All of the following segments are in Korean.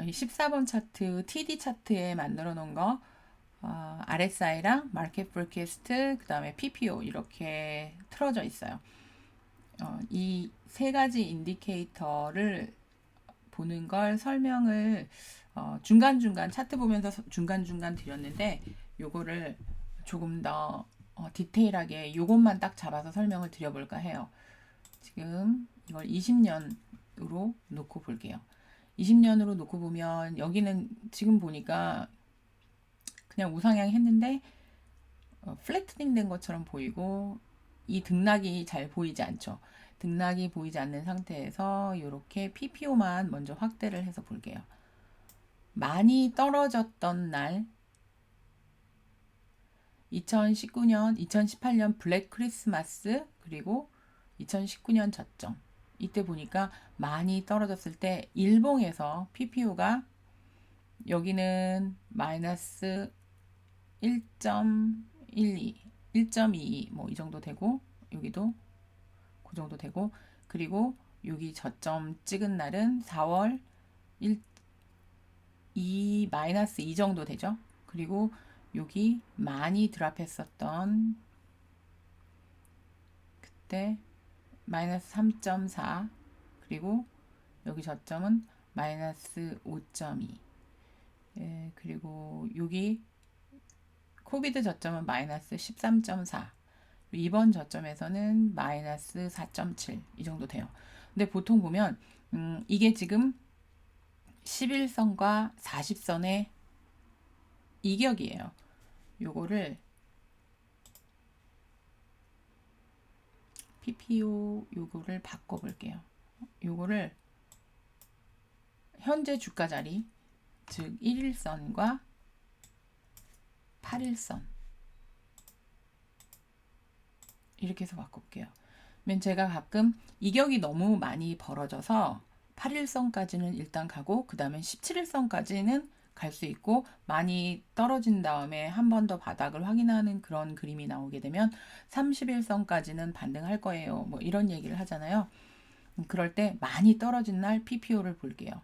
이 14번 차트 TD 차트에 만들어 놓은 거 RSI랑 마켓 포리캐스트 그 다음에 PPO 이렇게 틀어져 있어요. 이 세 가지 인디케이터를 보는 걸 설명을 중간중간 차트 보면서 중간중간 드렸는데 요거를 조금 더 디테일하게 요것만 딱 잡아서 설명을 드려볼까 해요. 지금 이걸 20년으로 놓고 볼게요. 20년으로 놓고 보면 여기는 지금 보니까 그냥 우상향 했는데 플래트닝 된 것처럼 보이고 이 등락이 잘 보이지 않죠. 등락이 보이지 않는 상태에서 이렇게 PPO만 먼저 확대를 해서 볼게요. 많이 떨어졌던 날 2019년, 2018년 블랙 크리스마스 그리고 2019년 저점 이때 보니까 많이 떨어졌을 때 일봉에서 PPO가 여기는 마이너스 1.12, 1.22 뭐 이 정도 되고 여기도 그 정도 되고 그리고 여기 저점 찍은 날은 4월 2 마이너스 2 정도 되죠. 그리고 여기 많이 드랍했었던 그때 마이너스 3.4 그리고 여기 저점은 마이너스 5.2 그리고 여기 코비드 저점은 마이너스 13.4 이번 저점에서는 마이너스 4.7 이 정도 돼요. 근데 보통 보면 이게 지금 11선과 40선의 이격이에요. 요거를 PPO 요거를 바꿔볼게요. 요거를 현재 주가 자리 즉 1일선과 8일선 이렇게 해서 바꿀게요. 그러면 제가 가끔 이격이 너무 많이 벌어져서 8일선까지는 일단 가고 그 다음에 17일선까지는 갈 수 있고 많이 떨어진 다음에 한 번 더 바닥을 확인하는 그런 그림이 나오게 되면 30일선까지는 반등할 거예요. 뭐 이런 얘기를 하잖아요. 그럴 때 많이 떨어진 날 PPO를 볼게요.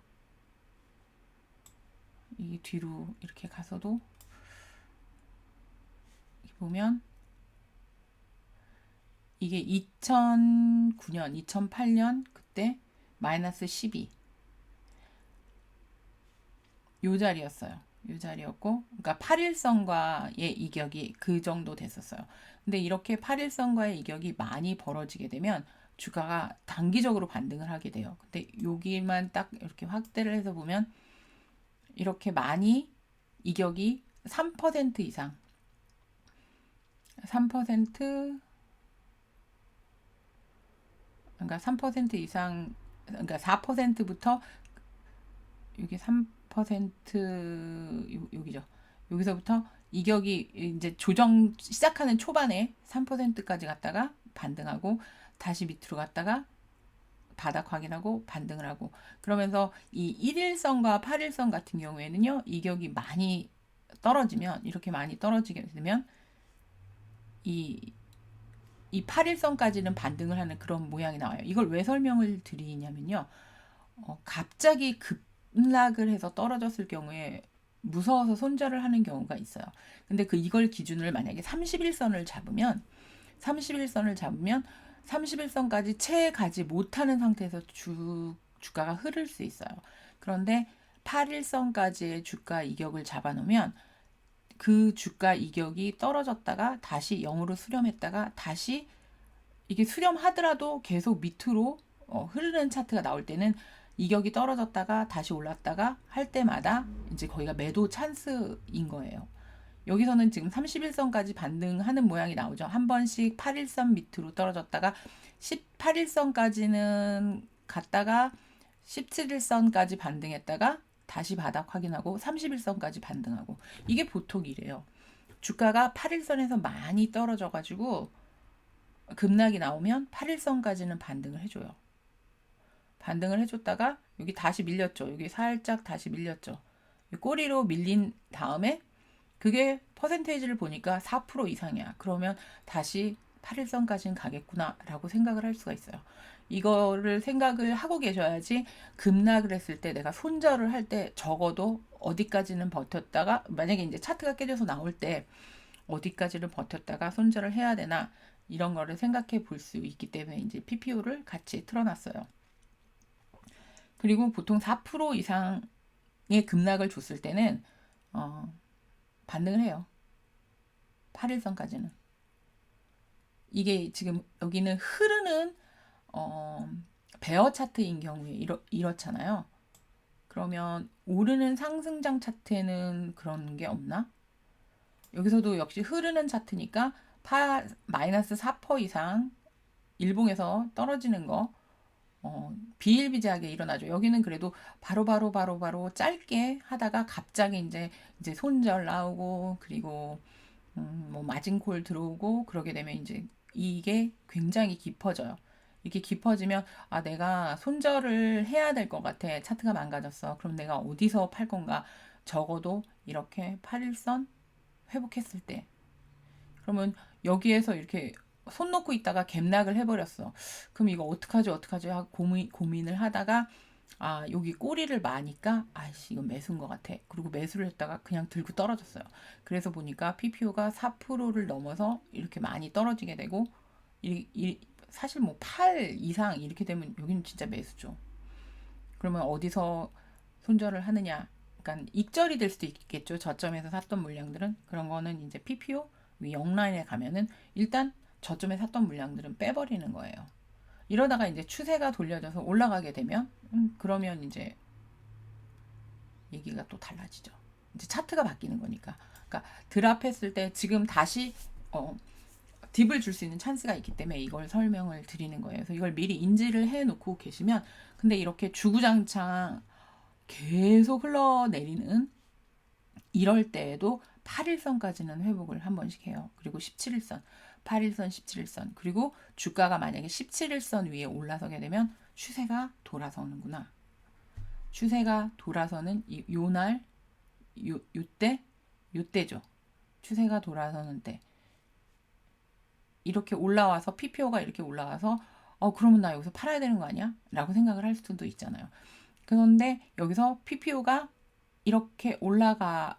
이 뒤로 이렇게 가서도 보면 이게 2009년, 2008년 그때 마이너스 12 요 자리였어요. 요 자리였고 그러니까 8일선과의 이격이 그 정도 됐었어요. 근데 이렇게 8일선과의 이격이 많이 벌어지게 되면 주가가 단기적으로 반등을 하게 돼요. 근데 여기만 딱 이렇게 확대를 해서 보면 이렇게 많이 이격이 3% 이상 3% 그러니까 3% 이상 그러니까 4%부터 여기 3% 여기죠. 여기서부터 이격이 이제 조정 시작하는 초반에 3%까지 갔다가 반등하고 다시 밑으로 갔다가 바닥 확인하고 반등을 하고 그러면서 이 1일선과 8일선 같은 경우에는요. 이격이 많이 떨어지면 이렇게 많이 떨어지게 되면 이 8일선까지는 반등을 하는 그런 모양이 나와요. 이걸 왜 설명을 드리냐면요. 갑자기 급락을 해서 떨어졌을 경우에 무서워서 손절을 하는 경우가 있어요. 근데 이걸 기준을 만약에 31선을 잡으면 31선까지 채 가지 못하는 상태에서 주가가 흐를 수 있어요. 그런데 8일선까지의 주가 이격을 잡아놓으면 그 주가 이격이 떨어졌다가 다시 0으로 수렴했다가 다시 이게 수렴하더라도 계속 밑으로 흐르는 차트가 나올 때는 이격이 떨어졌다가 다시 올랐다가 할 때마다 이제 거기가 매도 찬스인 거예요. 여기서는 지금 31선까지 반등하는 모양이 나오죠. 한 번씩 8일선 밑으로 떨어졌다가 18일선까지는 갔다가 17일선까지 반등했다가 다시 바닥 확인하고 30일선까지 반등하고 이게 보통이래요. 주가가 8일선에서 많이 떨어져가지고 급락이 나오면 8일선까지는 반등을 해줘요. 반등을 해줬다가 여기 다시 밀렸죠. 여기 살짝 다시 밀렸죠. 꼬리로 밀린 다음에 그게 퍼센테이지를 보니까 4% 이상이야. 그러면 다시 8일선까지는 가겠구나라고 생각을 할 수가 있어요. 이거를 생각을 하고 계셔야지 급락을 했을 때 내가 손절을 할 때 적어도 어디까지는 버텼다가 만약에 이제 차트가 깨져서 나올 때 어디까지를 버텼다가 손절을 해야 되나 이런 거를 생각해 볼 수 있기 때문에 이제 PPO를 같이 틀어놨어요. 그리고 보통 4% 이상의 급락을 줬을 때는 반등을 해요. 8일선까지는. 이게 지금 여기는 흐르는 베어 차트인 경우에 이렇잖아요. 그러면 오르는 상승장 차트에는 그런 게 없나? 여기서도 역시 흐르는 차트니까 마이너스 4% 이상 일봉에서 떨어지는 거 비일비재하게 일어나죠. 여기는 그래도 바로 짧게 하다가 갑자기 이제 손절 나오고 그리고 뭐 마진콜 들어오고 그러게 되면 이제 이게 굉장히 깊어져요. 이렇게 깊어지면 아 내가 손절을 해야 될 것 같아. 차트가 망가졌어. 그럼 내가 어디서 팔 건가? 적어도 이렇게 8일선 회복했을 때. 그러면 여기에서 이렇게 손 놓고 있다가 갭락을 해버렸어. 그럼 이거 어떡하지 하고 고민을 하다가 아 여기 꼬리를 마니까 아이씨 이건 매수인 것 같아. 그리고 매수를 했다가 그냥 들고 떨어졌어요. 그래서 보니까 PPO가 4%를 넘어서 이렇게 많이 떨어지게 되고 사실 뭐 8 이상 이렇게 되면 여기는 진짜 매수죠. 그러면 어디서 손절을 하느냐? 그러니까 익절이 될 수도 있겠죠. 저점에서 샀던 물량들은 그런 거는 이제 PPO 위 0라인에 가면은 일단 저점에 샀던 물량들은 빼버리는 거예요. 이러다가 이제 추세가 돌려져서 올라가게 되면 그러면 이제 얘기가 또 달라지죠. 이제 차트가 바뀌는 거니까. 그러니까 드랍했을 때 지금 다시 딥을 줄 수 있는 찬스가 있기 때문에 이걸 설명을 드리는 거예요. 그래서 이걸 미리 인지를 해 놓고 계시면 근데 이렇게 주구장창 계속 흘러내리는 이럴 때에도 8일선까지는 회복을 한 번씩 해요. 그리고 17일선, 8일선, 17일선. 그리고 주가가 만약에 17일선 위에 올라서게 되면 추세가 돌아서는구나. 추세가 돌아서는 요날, 요때죠. 추세가 돌아서는 때. 이렇게 올라와서 PPO가 이렇게 올라와서 그러면 나 여기서 팔아야 되는 거 아니야? 라고 생각을 할 수도 있잖아요. 그런데 여기서 PPO가 이렇게 올라가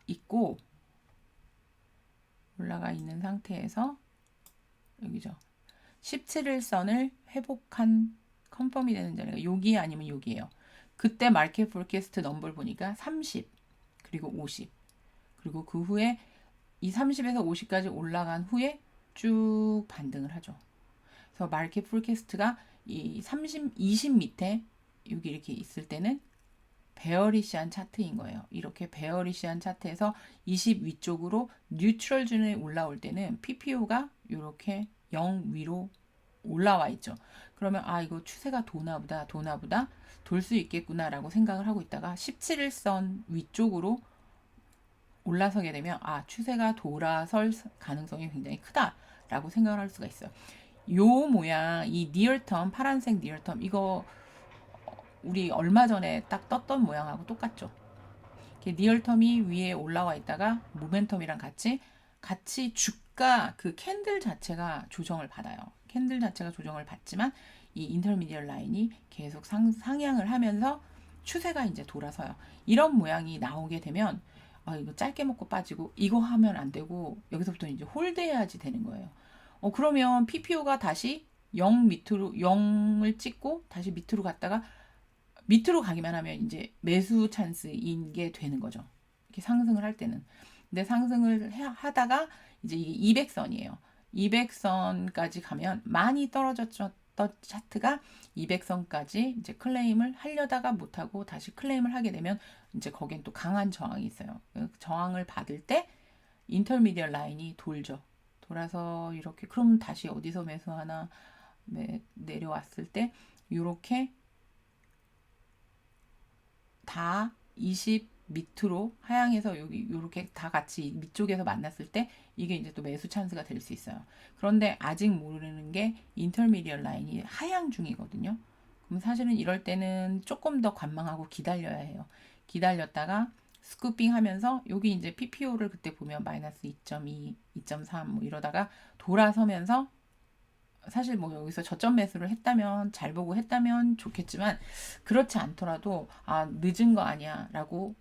있는 상태에서 여기죠. 17일선을 회복한 컨펌이 되는 자리가 여기 아니면 여기예요. 그때 마켓 포캐스트 넘버를 보니까 30 그리고 50 그리고 그 후에 이 30에서 50까지 올라간 후에 쭉 반등을 하죠. 그래서 마켓 포캐스트가 이 30, 20 밑에 여기 이렇게 있을 때는 베어리시한 차트인 거예요. 이렇게 베어리시한 차트에서 20 위쪽으로 뉴트럴 존에 올라올 때는 PPO가 이렇게 0 위로 올라와 있죠. 그러면 아 이거 추세가 도나보다 돌 수 있겠구나라고 생각을 하고 있다가 17일선 위쪽으로 올라서게 되면 아 추세가 돌아설 가능성이 굉장히 크다라고 생각을 할 수가 있어요. 요 모양 이 니얼텀 파란색 니얼텀 이거 우리 얼마 전에 딱 떴던 모양하고 똑같죠. 니얼텀이 위에 올라와 있다가 모멘텀이랑 같이 주가 그 캔들 자체가 조정을 받아요. 캔들 자체가 조정을 받지만 이 인터미디얼 라인이 계속 상향을 하면서 추세가 이제 돌아서요. 이런 모양이 나오게 되면 이거 짧게 먹고 빠지고 이거 하면 안 되고 여기서부터 이제 홀드해야지 되는 거예요. 그러면 PPO가 다시 0 밑으로 0을 찍고 다시 밑으로 갔다가 밑으로 가기만 하면 이제 매수 찬스인 게 되는 거죠. 이렇게 상승을 할 때는. 근데 상승을 하다가 이제 이게 200선이에요. 200선까지 가면 많이 떨어졌던 차트가 200선까지 이제 클레임을 하려다가 못하고 다시 클레임을 하게 되면 이제 거긴 또 강한 저항이 있어요. 그 저항을 받을 때 인터미디얼 라인이 돌죠. 돌아서 이렇게 그럼 다시 어디서 매수하나 내려왔을 때 이렇게 다 20 밑으로 하향해서 여기 이렇게 다 같이 밑쪽에서 만났을 때 이게 이제 또 매수 찬스가 될 수 있어요. 그런데 아직 모르는 게 인터미디얼 라인이 하향 중이거든요. 그럼 사실은 이럴 때는 조금 더 관망하고 기다려야 해요. 기다렸다가 스쿠핑 하면서 여기 이제 PPO를 그때 보면 마이너스 2.2, 2.3 뭐 이러다가 돌아서면서 사실 뭐 여기서 저점 매수를 했다면 잘 보고 했다면 좋겠지만 그렇지 않더라도 늦은 거 아니야 라고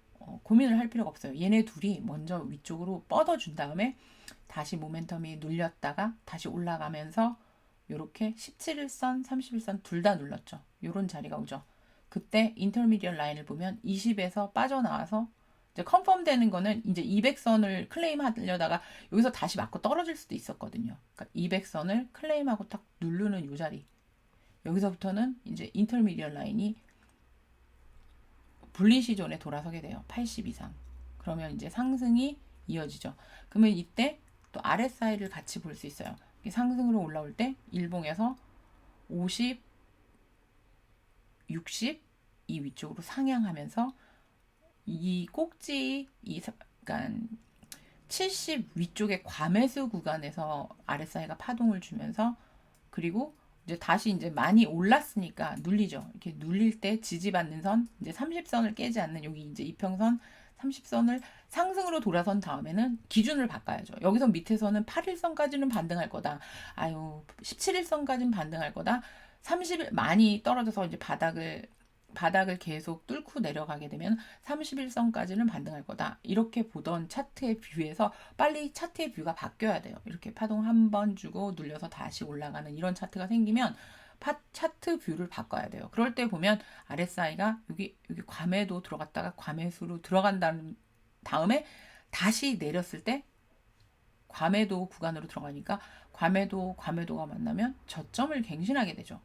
고민을 할 필요가 없어요. 얘네 둘이 먼저 위쪽으로 뻗어준 다음에 다시 모멘텀이 눌렸다가 다시 올라가면서 요렇게 17일선, 31선 둘 다 눌렀죠. 요런 자리가 오죠. 그때 인터미디얼 라인을 보면 20에서 빠져나와서 이제 컨펌 되는 거는 이제 200선을 클레임 하려다가 여기서 다시 맞고 떨어질 수도 있었거든요. 그러니까 200선을 클레임하고 딱 누르는 요 자리. 여기서부터는 이제 인터미디얼 라인이 불리시 존에 돌아서게 돼요. 80 이상. 그러면 이제 상승이 이어지죠. 그러면 이때 또 RSI를 같이 볼 수 있어요. 상승으로 올라올 때 일봉에서 50, 60 이 위쪽으로 상향하면서 이 꼭지 그러니까 70 위쪽의 과매수 구간에서 RSI가 파동을 주면서 그리고 이제 다시 이제 많이 올랐으니까 눌리죠. 이렇게 눌릴 때 지지받는 선 이제 30선을 깨지 않는 여기 이제 이평선 30선을 상승으로 돌아선 다음에는 기준을 바꿔야죠. 여기서 밑에서는 8일선까지는 반등할 거다. 17일선까지는 반등할 거다. 30일 많이 떨어져서 이제 바닥을 계속 뚫고 내려가게 되면 31선까지는 반등할 거다. 이렇게 보던 차트의 뷰에서 빨리 차트의 뷰가 바뀌어야 돼요. 이렇게 파동 한 번 주고 눌려서 다시 올라가는 이런 차트가 생기면 차트 뷰를 바꿔야 돼요. 그럴 때 보면 RSI가 여기 과매도 들어갔다가 과매수로 들어간 다음에 다시 내렸을 때 과매도 구간으로 들어가니까 과매도가 만나면 저점을 갱신하게 되죠.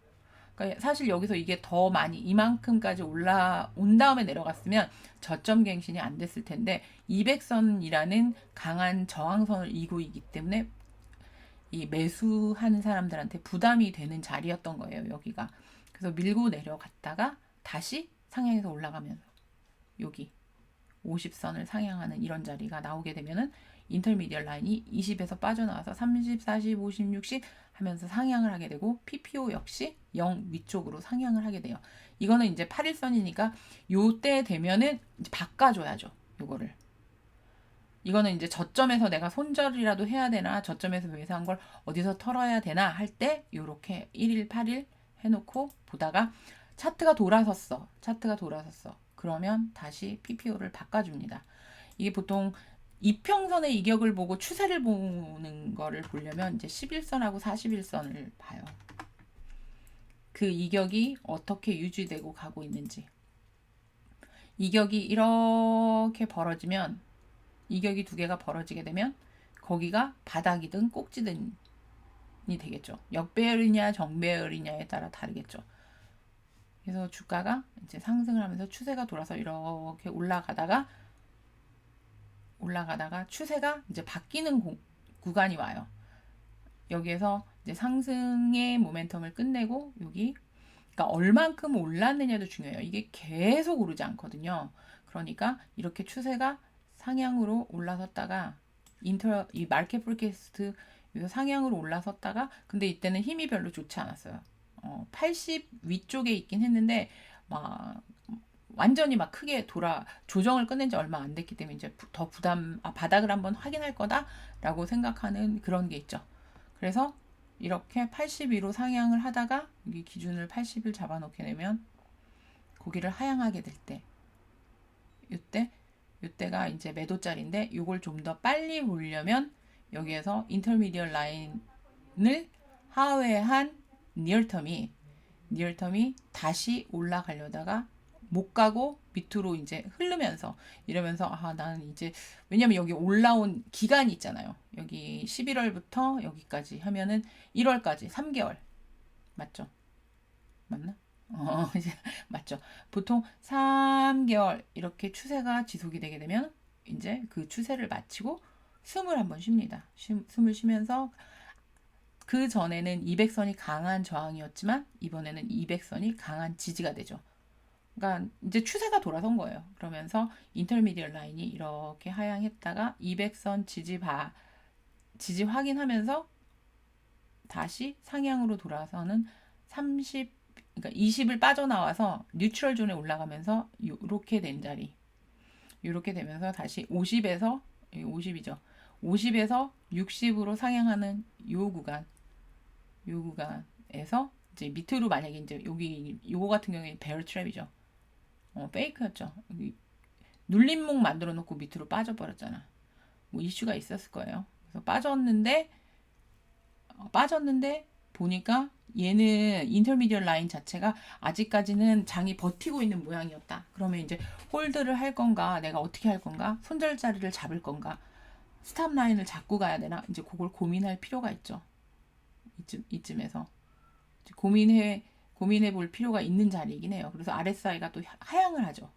그러니까 사실 여기서 이게 더 많이 이만큼까지 올라온 다음에 내려갔으면 저점 갱신이 안 됐을 텐데 200선이라는 강한 저항선을 이고 있기 때문에 이 매수하는 사람들한테 부담이 되는 자리였던 거예요. 여기가. 그래서 밀고 내려갔다가 다시 상향해서 올라가면서 여기 50선을 상향하는 이런 자리가 나오게 되면은 인터미디얼 라인이 20에서 빠져나와서 30, 40, 50, 60 하면서 상향을 하게 되고 PPO 역시 0 위쪽으로 상향을 하게 돼요. 이거는 이제 8일선이니까 요때 되면은 이제 바꿔줘야죠. 요거를. 이거는 이제 저점에서 내가 손절이라도 해야 되나 저점에서 매수한 걸 어디서 털어야 되나 할 때 요렇게 1일, 8일 해놓고 보다가 차트가 돌아섰어. 그러면 다시 PPO를 바꿔줍니다. 이게 보통 이평선의 이격을 보고 추세를 보는 거를 보려면 이제 11선하고 41선을 봐요. 그 이격이 어떻게 유지되고 가고 있는지. 이격이 이렇게 벌어지면 이격이 두 개가 벌어지게 되면 거기가 바닥이든 꼭지든이 되겠죠. 역배열이냐 정배열이냐에 따라 다르겠죠. 그래서 주가가 이제 상승을 하면서 추세가 돌아서 이렇게 올라가다가 추세가 이제 바뀌는 구간이 와요. 여기에서 이제 상승의 모멘텀을 끝내고 여기 그러니까 얼만큼 올랐느냐도 중요해요. 이게 계속 오르지 않거든요. 그러니까 이렇게 추세가 상향으로 올라섰다가 이 마켓 포캐스트 상향으로 올라섰다가 근데 이때는 힘이 별로 좋지 않았어요. 80 위쪽에 있긴 했는데 막 완전히 막 크게 조정을 끝낸 지 얼마 안 됐기 때문에 이제 더 바닥을 한번 확인할 거다라고 생각하는 그런 게 있죠. 그래서 이렇게 82로 상향을 하다가 여기 기준을 80을 잡아놓게 되면 고기를 하향하게 될 때 이때가 이제 매도짜리인데 이걸 좀 더 빨리 보려면 여기에서 인터미디얼 라인을 하회한 니얼텀이 다시 올라가려다가 못 가고 밑으로 이제 흐르면서 이러면서 나는 이제 왜냐면 여기 올라온 기간이 있잖아요. 여기 11월부터 여기까지 하면은 1월까지 3개월 맞죠? 맞나? 이제 맞죠. 보통 3개월 이렇게 추세가 지속이 되게 되면 이제 그 추세를 마치고 숨을 한번 쉽니다. 숨을 쉬면서 그 전에는 200선이 강한 저항이었지만 이번에는 200선이 강한 지지가 되죠. 그러니까 이제 추세가 돌아선 거예요. 그러면서 인터미디얼 라인이 이렇게 하향했다가 200선 지지 확인하면서 다시 상향으로 돌아서는 그러니까 20을 빠져나와서 뉴트럴 존에 올라가면서 이렇게 된 자리. 이렇게 되면서 다시 50에서 50이죠. 50에서 60으로 상향하는 요 구간. 요 구간에서 이제 밑으로 만약에 이제 여기 요거 같은 경우에 베어 트랩이죠. 페이크였죠. 여기 눌림목 만들어 놓고 밑으로 빠져버렸잖아. 뭐 이슈가 있었을 거예요. 그래서 빠졌는데 보니까 얘는 인터미디얼 라인 자체가 아직까지는 장이 버티고 있는 모양이었다. 그러면 이제 홀드를 할 건가, 내가 어떻게 할 건가, 손절자리를 잡을 건가, 스탑 라인을 잡고 가야 되나, 이제 그걸 고민할 필요가 있죠. 이쯤에서 고민해 볼 필요가 있는 자리이긴 해요. 그래서 RSI가 또 하향을 하죠.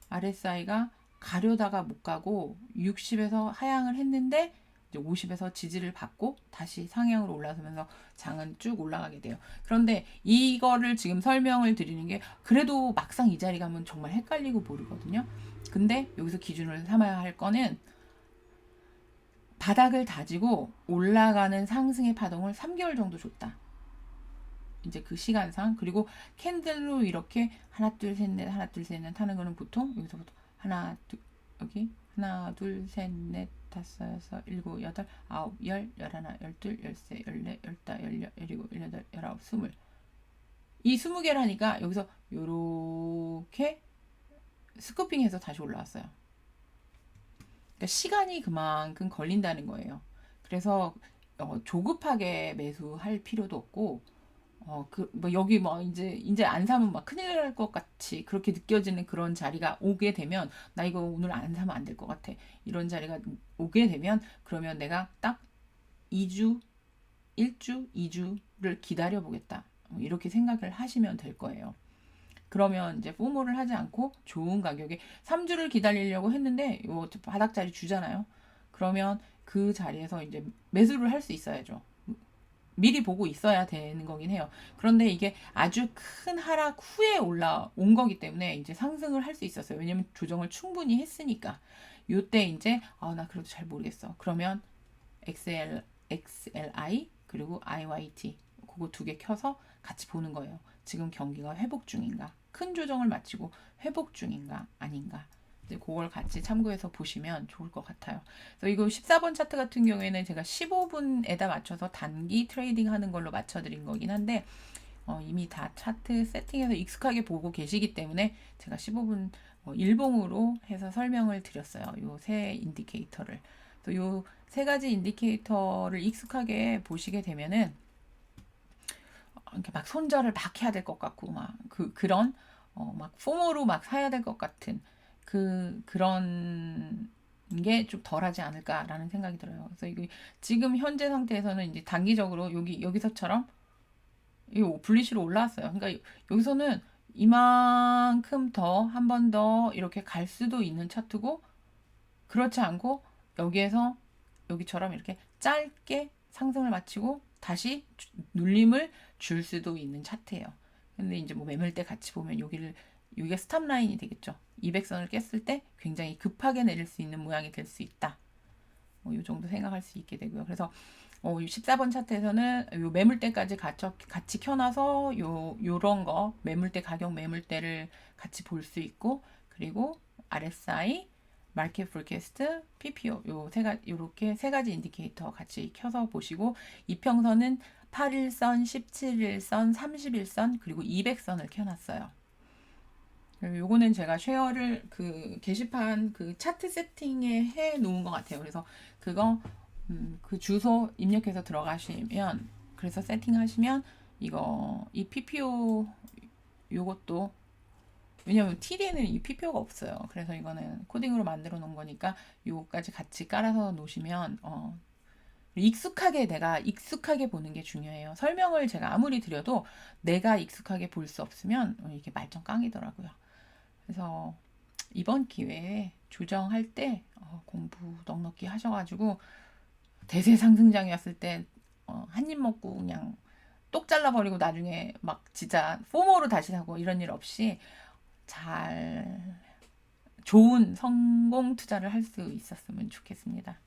RSI가 가려다가 못 가고 60에서 하향을 했는데 이제 50에서 지지를 받고 다시 상향으로 올라서면서 장은 쭉 올라가게 돼요. 그런데 이거를 지금 설명을 드리는 게 그래도 막상 이 자리 가면 정말 헷갈리고 모르거든요. 근데 여기서 기준을 삼아야 할 거는 바닥을 다지고 올라가는 상승의 파동을 3개월 정도 줬다. 이제 그 시간상. 그리고 캔들로 이렇게 하나 둘 셋 넷 하나 둘 셋 넷 하는 거는 보통 여기서부터 하나 둘 여기 하나 둘 셋 넷 다섯 여섯 일곱 여덟 아홉 열 열하나 열둘 열세 열네 열다 열여 열일곱 열여덟 열아홉 스물 이 20개를 하니까 여기서 요렇게 스쿠핑해서 다시 올라왔어요. 그러니까 시간이 그만큼 걸린다는 거예요. 그래서 조급하게 매수할 필요도 없고 뭐 여기 뭐 이제 안 사면 막 큰일 날 것 같이 그렇게 느껴지는 그런 자리가 오게 되면 나 이거 오늘 안 사면 안 될 것 같아. 이런 자리가 오게 되면 그러면 내가 딱 2주, 1주, 2주를 기다려 보겠다. 이렇게 생각을 하시면 될 거예요. 그러면 이제 포모를 하지 않고 좋은 가격에 3주를 기다리려고 했는데 요 바닥자리 주잖아요. 그러면 그 자리에서 이제 매수를 할 수 있어야죠. 미리 보고 있어야 되는 거긴 해요. 그런데 이게 아주 큰 하락 후에 올라온 거기 때문에 이제 상승을 할 수 있었어요. 왜냐면 조정을 충분히 했으니까. 요때 이제 나 그래도 잘 모르겠어. 그러면 XLI 그리고 IYT 그거 두 개 켜서 같이 보는 거예요. 지금 경기가 회복 중인가? 큰 조정을 마치고 회복 중인가? 아닌가? 이제 그걸 같이 참고해서 보시면 좋을 것 같아요. 그래서 이거 14번 차트 같은 경우에는 제가 15분에다 맞춰서 단기 트레이딩 하는 걸로 맞춰드린 거긴 한데 이미 다 차트 세팅해서 익숙하게 보고 계시기 때문에 제가 15분 일봉으로 해서 설명을 드렸어요. 요 세 인디케이터를. 또 요 세 가지 인디케이터를 익숙하게 보시게 되면은 이렇게 막 손절을 막 해야 될 것 같고 막 그런 막 포모로 막 사야 될 것 같은 그런 게 좀 덜하지 않을까라는 생각이 들어요. 그래서 이거 지금 현재 상태에서는 이제 단기적으로 여기서처럼 이 블리시로 올라왔어요. 그러니까 여기서는 이만큼 더 한 번 더 이렇게 갈 수도 있는 차트고 그렇지 않고 여기에서 여기처럼 이렇게 짧게 상승을 마치고 다시 눌림을 줄 수도 있는 차트예요. 근데 이제 뭐 매물대 같이 보면 여기가 스탑 라인이 되겠죠. 200선을 깼을 때 굉장히 급하게 내릴 수 있는 모양이 될 수 있다. 이 정도 생각할 수 있게 되고요. 그래서 14번 차트에서는 요 매물대까지 같이 켜놔서 요런 거 매물대 가격 매물대를 같이 볼 수 있고 그리고 RSI 마켓 포캐스트, PPO 요렇게 세 가지 인디케이터 같이 켜서 보시고 이평선은 8일선, 17일선, 30일선 그리고 200선을 켜놨어요. 요거는 제가 쉐어를 그 게시판 그 차트 세팅에 해 놓은 것 같아요. 그래서 그거 그 주소 입력해서 들어가시면 그래서 세팅하시면 이 PPO 요것도 왜냐면 TD에는 이 PPO가 없어요. 그래서 이거는 코딩으로 만들어 놓은 거니까 요거까지 같이 깔아서 놓으시면 내가 익숙하게 보는 게 중요해요. 설명을 제가 아무리 드려도 내가 익숙하게 볼 수 없으면 이게 말짱 깡이더라고요. 그래서 이번 기회에 조정할 때 공부 넉넉히 하셔가지고 대세 상승장이었을 때 한 입 먹고 그냥 똑 잘라버리고 나중에 막 진짜 포모로 다시 사고 이런 일 없이 잘 좋은 성공 투자를 할 수 있었으면 좋겠습니다.